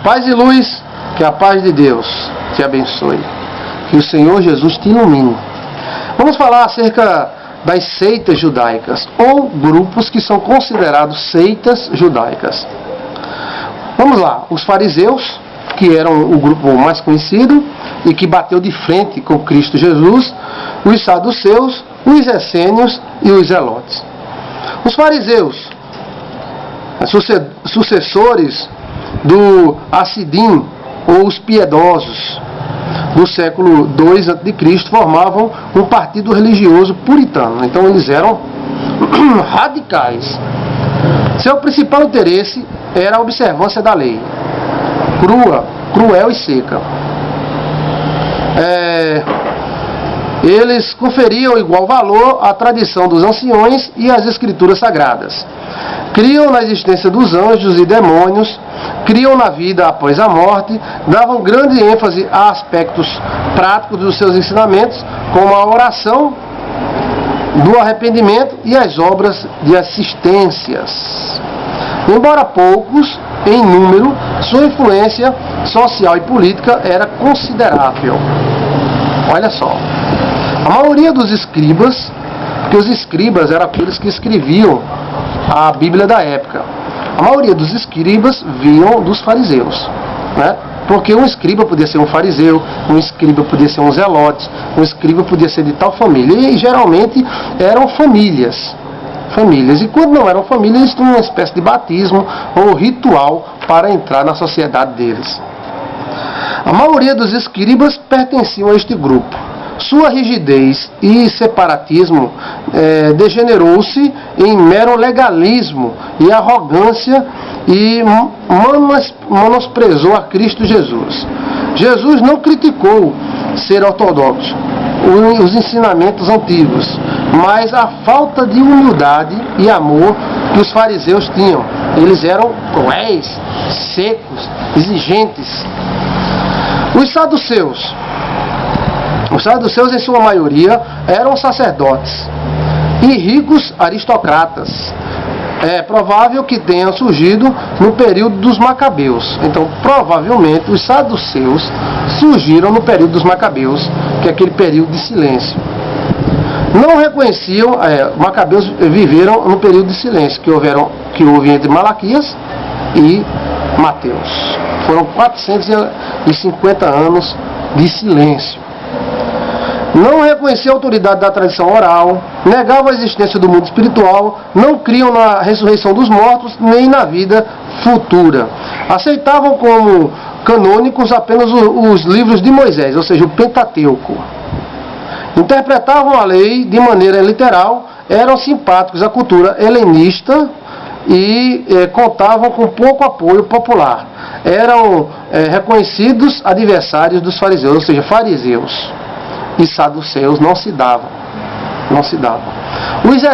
Paz e luz, que a paz de Deus te abençoe. Que o Senhor Jesus te ilumine. Vamos falar acerca das seitas judaicas, ou grupos que são considerados seitas judaicas. Vamos lá, os fariseus, que eram o grupo mais conhecido e que bateu de frente com Cristo Jesus, os saduceus, os essênios e os zelotes. Os fariseus, sucessores do Hassidim, ou os piedosos, do século II a.C., formavam um partido religioso puritano. Então eles eram radicais. Seu principal interesse era a observância da lei, crua, cruel e seca. Eles conferiam igual valor à tradição dos anciões e às escrituras sagradas. Criam na existência dos anjos e demônios, criam na vida após a morte, davam grande ênfase a aspectos práticos dos seus ensinamentos, como a oração do arrependimento e as obras de assistências. Embora poucos em número, sua influência social e política era considerável. Olha só, a maioria dos escribas, porque os escribas eram aqueles que escreviam a Bíblia da época, a maioria dos escribas vinham dos fariseus, né? Porque um escriba podia ser um fariseu, um escriba podia ser um zelote, um escriba podia ser de tal família, e geralmente eram famílias. E quando não eram famílias, eles tinham uma espécie de batismo ou ritual para entrar na sociedade deles. A maioria dos escribas pertenciam a este grupo. Sua rigidez e separatismo degenerou-se em mero legalismo e arrogância e menosprezou a Cristo Jesus. Jesus não criticou ser ortodoxo, os ensinamentos antigos, mas a falta de humildade e amor que os fariseus tinham. Eles eram cruéis, secos, exigentes. Os saduceus, em sua maioria, eram sacerdotes e ricos aristocratas. É provável que tenha surgido no período dos Macabeus. Então, provavelmente, os saduceus surgiram no período dos Macabeus, que é aquele período de silêncio. Não reconheciam, Macabeus viveram no período de silêncio, que houve entre Malaquias e Mateus. Foram 450 anos de silêncio. Não reconheciam a autoridade da tradição oral, negavam a existência do mundo espiritual, não criam na ressurreição dos mortos, nem na vida futura. Aceitavam como canônicos apenas os livros de Moisés, ou seja, o Pentateuco. Interpretavam a lei de maneira literal, eram simpáticos à cultura helenista e contavam com pouco apoio popular. Eram reconhecidos adversários dos fariseus, ou seja, fariseus e saduceus não se davam. Os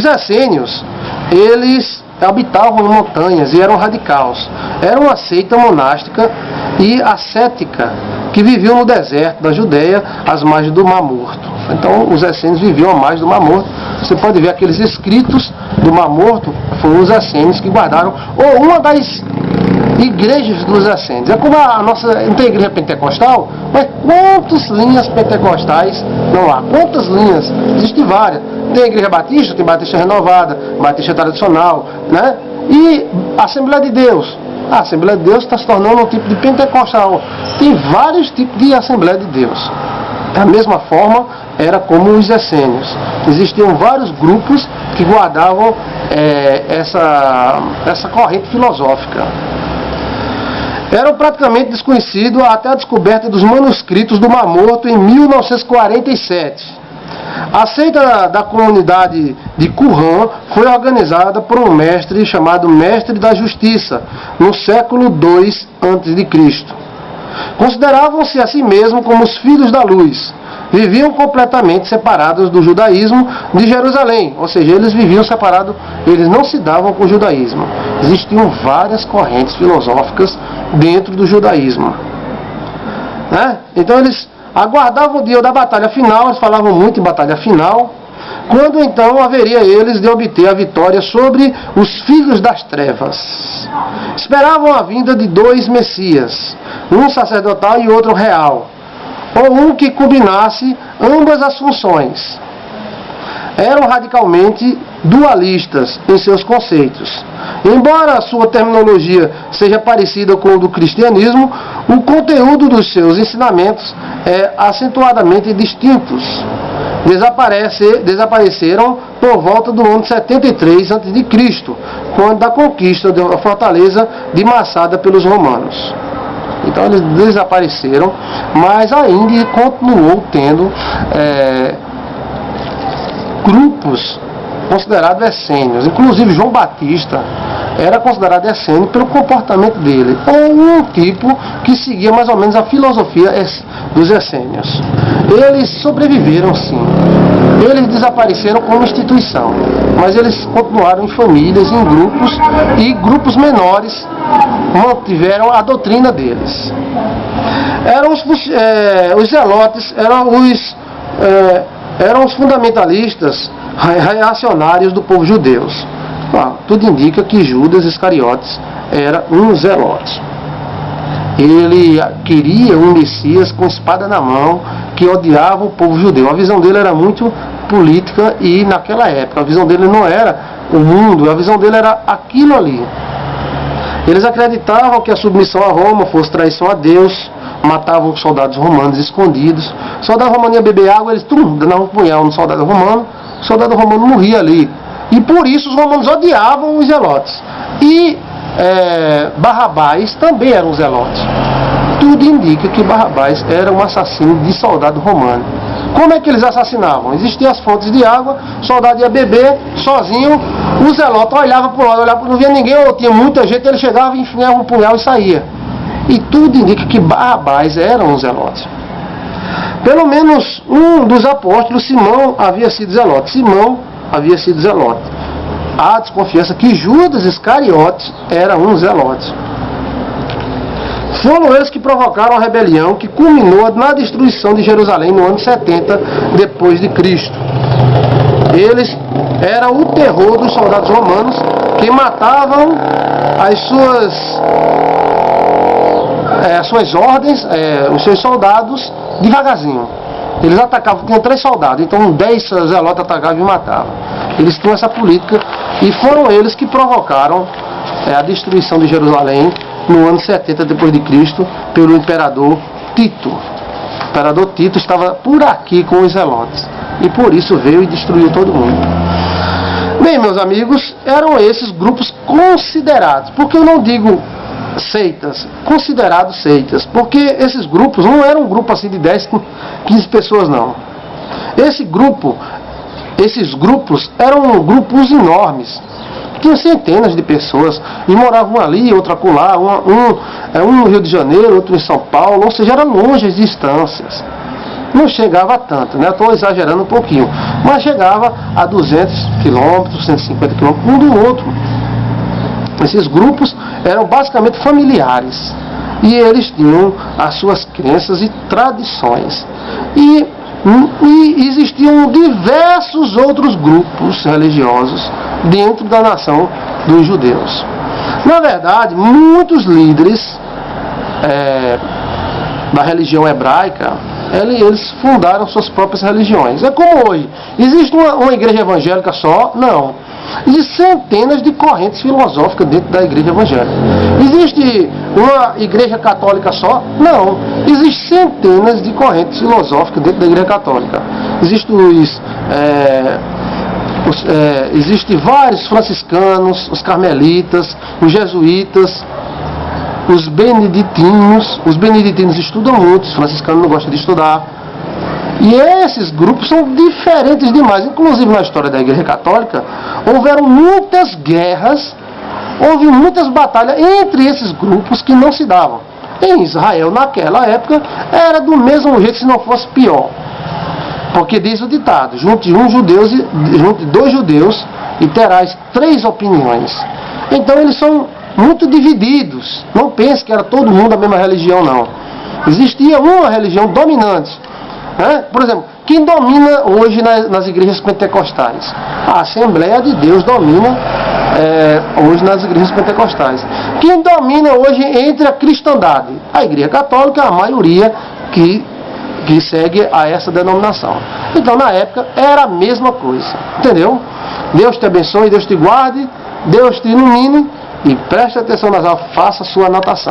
essênios, eles habitavam em montanhas e eram radicais. Era uma seita monástica e ascética que viviam no deserto da Judéia, às margens do Mar Morto. Então, os essênios viviam à margem do Mar Morto. Você pode ver aqueles escritos do Mar Morto, foram os essênios que guardaram, ou uma das igrejas dos essênios. É como a nossa, não tem igreja pentecostal, mas quantas linhas pentecostais não há? Quantas linhas? Existem várias. Tem a igreja batista, tem batista renovada, batista tradicional, né? E a Assembleia de Deus. A Assembleia de Deus está se tornando um tipo de pentecostal. Tem vários tipos de Assembleia de Deus. Da mesma forma, era como os essênios. Existiam vários grupos que guardavam essa corrente filosófica. Eram praticamente desconhecidos até a descoberta dos manuscritos do Mar Morto em 1947. A seita da comunidade de Qumran foi organizada por um mestre chamado Mestre da Justiça, no século II a.C. Consideravam-se a si mesmos como os filhos da luz. Viviam completamente separados do judaísmo de Jerusalém, ou seja, eles viviam separados, eles não se davam com o judaísmo. Existiam várias correntes filosóficas dentro do judaísmo, né? Então eles aguardavam o dia da batalha final, eles falavam muito em batalha final, quando então haveria eles de obter a vitória sobre os filhos das trevas. Esperavam a vinda de dois Messias, um sacerdotal e outro real, ou um que combinasse ambas as funções. Eram radicalmente dualistas em seus conceitos. Embora a sua terminologia seja parecida com o do cristianismo, o conteúdo dos seus ensinamentos é acentuadamente distintos. Desapareceram por volta do ano 73 a.C., quando da conquista da fortaleza de Massada pelos romanos. Então eles desapareceram, mas ainda continuou tendo grupos considerados essênios. Inclusive João Batista era considerado essênio pelo comportamento dele, ou um tipo que seguia mais ou menos a filosofia dos essênios. Eles sobreviveram sim, eles desapareceram como instituição, mas eles continuaram em famílias, em grupos, e grupos menores mantiveram a doutrina deles. Eram os zelotes, eram os fundamentalistas reacionários do povo judeu. Tudo indica que Judas Iscariotes era um zelote. Ele queria um Messias com espada na mão, que odiava o povo judeu. A visão dele era muito política, e naquela época a visão dele não era o mundo, a visão dele era aquilo ali. Eles acreditavam que a submissão a Roma fosse traição a Deus, matavam os soldados romanos escondidos. O soldado romano ia beber água, eles davam um punhal no soldado romano, o soldado romano morria ali. E por isso os romanos odiavam os zelotes. E Barrabás também era um zelote. Tudo indica que Barrabás era um assassino de soldado romano. Como é que eles assassinavam? Existiam as fontes de água, o soldado ia beber sozinho, o zelote olhava para o lado, não via ninguém, ou tinha muita gente, ele chegava, enfiava um punhal e saía. E tudo indica que Barrabás era um zelote. Pelo menos um dos apóstolos, Simão, havia sido zelote. Há desconfiança que Judas Iscariotes era um zelote. Foram eles que provocaram a rebelião que culminou na destruição de Jerusalém no ano 70 depois de Cristo. Eles eram o terror dos soldados romanos, que matavam as suas ordens, os seus soldados, devagarzinho. Eles atacavam, tinham 3 soldados, então 10 zelotes atacavam e matavam. Eles tinham essa política, e foram eles que provocaram a destruição de Jerusalém no ano 70 depois de Cristo pelo imperador Tito. O imperador Tito estava por aqui com os zelotes, e por isso veio e destruiu todo mundo. Bem, meus amigos, eram esses grupos considerados, porque eu não digo seitas, considerados seitas, porque esses grupos não eram um grupo assim de 10, 15 pessoas, não. Esses grupos eram grupos enormes, tinham centenas de pessoas, e moravam ali, outro acolá, um no Rio de Janeiro, outro em São Paulo, ou seja, eram longe distâncias. Não chegava a tanto, né? Estou exagerando um pouquinho, mas chegava a 200 quilômetros, 150 quilômetros, um do outro. Esses grupos eram basicamente familiares, e eles tinham as suas crenças e tradições. E existiam diversos outros grupos religiosos dentro da nação dos judeus. Na verdade, muitos líderes da religião hebraica, eles fundaram suas próprias religiões. É como hoje. Existe uma igreja evangélica só? Não. Existem centenas de correntes filosóficas dentro da igreja evangélica. Existe uma igreja católica só? Não. Existem centenas de correntes filosóficas dentro da igreja católica. Existem vários franciscanos, os carmelitas, os jesuítas, os beneditinos. Os beneditinos estudam muito, os franciscanos não gostam de estudar. E esses grupos são diferentes demais. Inclusive na história da Igreja Católica, houveram muitas guerras, houve muitas batalhas entre esses grupos que não se davam. Em Israel, naquela época, era do mesmo jeito, se não fosse pior. Porque diz o ditado, junte 2 judeus e terás 3 opiniões. Então eles são muito divididos. Não pense que era todo mundo a mesma religião, não. Existia uma religião dominante. Por exemplo, Quem domina hoje nas igrejas pentecostais? A Assembleia de Deus domina hoje nas igrejas pentecostais. Quem domina hoje entre a cristandade? A Igreja Católica, a maioria que segue a essa denominação. Então, na época, era a mesma coisa. Entendeu? Deus te abençoe, Deus te guarde, Deus te ilumine e preste atenção nas aulas, faça sua anotação.